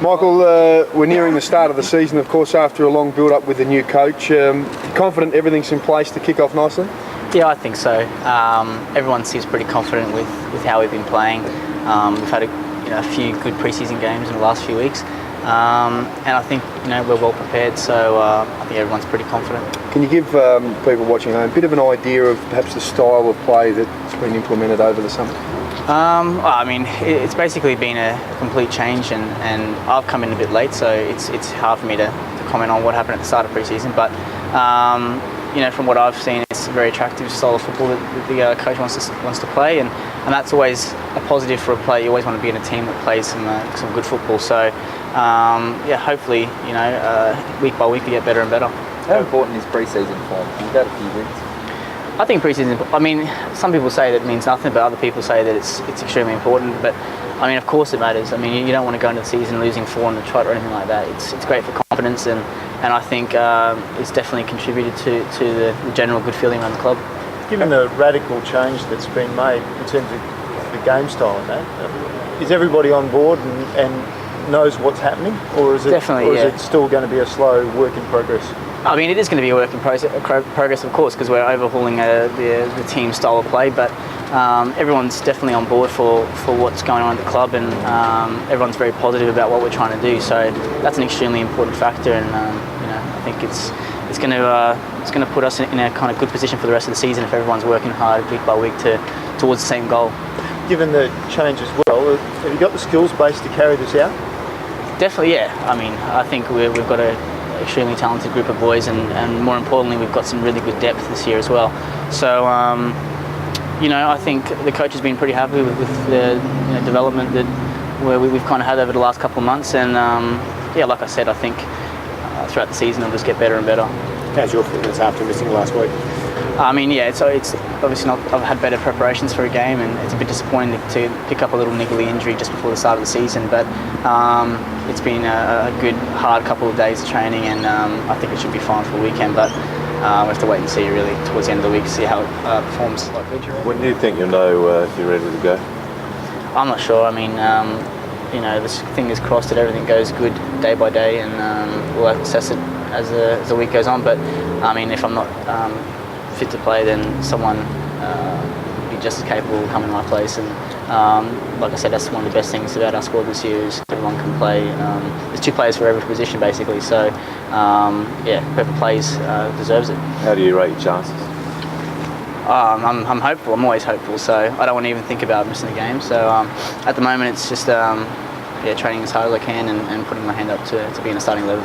Michael, we're nearing the start of the season, of course, after a long build-up with the new coach. Confident everything's in place to kick off nicely? Yeah, I think so. Everyone seems pretty confident with how we've been playing. We've had a few good preseason games in the last few weeks, and I think we're well prepared. So I think everyone's pretty confident. Can you give people watching home a bit of an idea of perhaps the style of play that's been implemented over the summer? I mean, it's basically been a complete change, and I've come in a bit late, so it's hard for me to comment on what happened at the start of pre-season. But from what I've seen, it's a very attractive style of football that the coach wants to play, and that's always a positive for a player. You always want to be in a team that plays some good football. So hopefully week by week we get better and better. How important is pre-season form? You've had a few wins. I think pre-season, some people say that it means nothing, but other people say that it's extremely important. But of course it matters. You don't want to go into the season losing 4 on the trot or anything like that. It's great for confidence, and I think it's definitely contributed to the general good feeling around the club. Given the radical change that's been made in terms of the game style and that, is everybody on board and knows what's happening, or is it is it still going to be a slow work in progress? It is going to be a work in progress, of course, because we're overhauling the team style of play. But everyone's definitely on board for what's going on at the club, and everyone's very positive about what we're trying to do. So that's an extremely important factor, and I think it's going to put us in a kind of good position for the rest of the season if everyone's working hard week by week towards the same goal. Given the change as well, have you got the skills base to carry this out? Definitely, yeah. I think we've got a extremely talented group of boys, and more importantly we've got some really good depth this year as well. So I think the coach has been pretty happy with the development that we've kind of had over the last couple of months, and like I said, I think throughout the season it'll just get better and better. How's your fitness after missing last week? It's obviously not. I've had better preparations for a game, and it's a bit disappointing to pick up a little niggly injury just before the start of the season. But it's been a good, hard couple of days of training, and I think it should be fine for the weekend. But we have to wait and see really towards the end of the week to see how it performs. When do you think you'll know if you're ready to go? I'm not sure. This fingers crossed that everything goes good day by day, and we'll assess it as the week goes on. But if I'm not fit to play, then someone will be just as capable of coming in my place. And like I said, that's one of the best things about our squad this year is everyone can play. There's 2 players for every position basically. So whoever plays deserves it. How do you rate your chances? I'm hopeful. I'm always hopeful. So I don't want to even think about missing the game. So at the moment, it's just training as hard as I can and putting my hand up to be in a starting 11.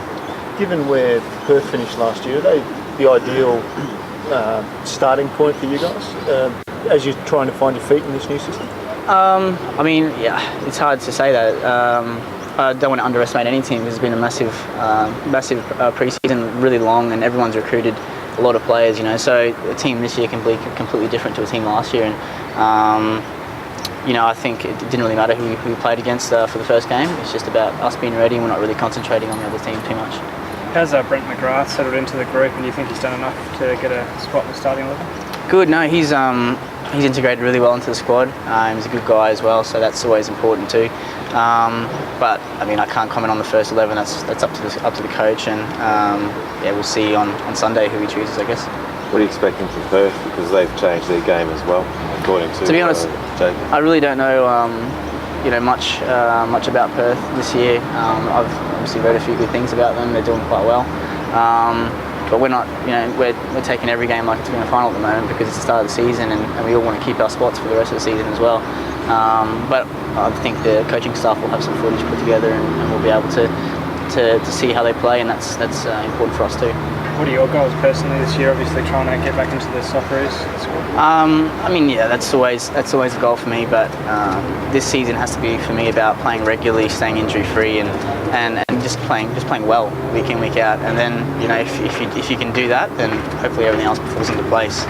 Given where Perth finished last year, are they the ideal starting point for you guys as you're trying to find your feet in this new system? It's hard to say that. I don't want to underestimate any team. There's been a massive pre-season, really long, and everyone's recruited a lot of players. So a team this year can be completely different to a team last year, and I think it didn't really matter who we played against for the first game. It's just about us being ready, and we're not really concentrating on the other team too much. How's Brent McGrath settled into the group, and do you think he's done enough to get a spot in the starting 11? Good. No, he's integrated really well into the squad. He's a good guy as well, so that's always important too. But I can't comment on the first 11. That's up to the coach, and we'll see on Sunday who he chooses, I guess. What are you expecting from Perth, because they've changed their game as well, according to be honest, Jacob? I really don't know much about Perth this year. I've obviously read a few good things about them. They're doing quite well, but we're not. We're taking every game like it's been a final at the moment because it's the start of the season, and we all want to keep our spots for the rest of the season as well. But I think the coaching staff will have some footage put together, and we'll be able to see how they play, and that's important for us too. What are your goals personally this year? Obviously, trying to get back into the Socceroos squad. That's always a goal for me. But this season has to be for me about playing regularly, staying injury free, and just playing well week in, week out. And then if you can do that, then hopefully everything else falls into place.